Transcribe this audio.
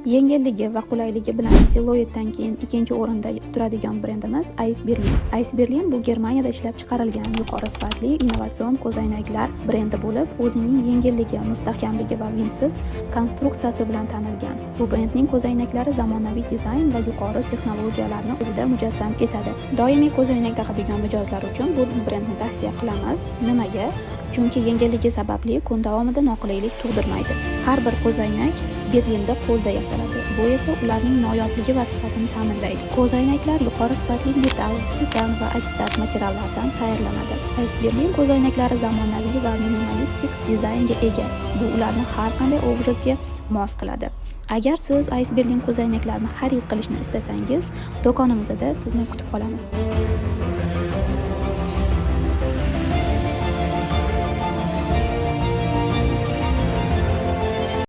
Yengilligi va qulayligi bilan Siluetdan keyin ikkinchi o'rinda turadigan brendimiz Ice Berlin. Ice Berlin bu Germaniyada ishlab chiqarilgan yuqori sifatli innovatsion ko'zoynaklar brendi bo'lib, o'zining yengilligi, mustahkamligi va vintsiz konstruksiyasi bilan tanilgan. Bu brendning ko'zoynaklari zamonaviy dizayn va yuqori texnologiyalarni o'zida mujassam etadi. Doimiy ko'zoynak taqadigan mijozlar uchun bu brendni tavsiya qilamiz. Nimaga? Chunki yengilligi sababli kun davomida noqulaylik tug'dirmaydi. Har bir ko'zoynak Berlinda qo'lda yasaladi. Bu esa ularning noyobligi va sifatini ta'minlaydi. Ko'zoynaklar yuqori sifatli metall, titan va akstat materiallardan tayyorlanadi. Ice Berlin ko'zoynaklari zamonaviy va minimalistik dizaynga ega. Bu ularni har qanday obrazga mos qiladi. Agar siz Ice Berlin ko'zoynaklarini xarid qilishni istasangiz, do'konimizda sizni kutib qolamiz.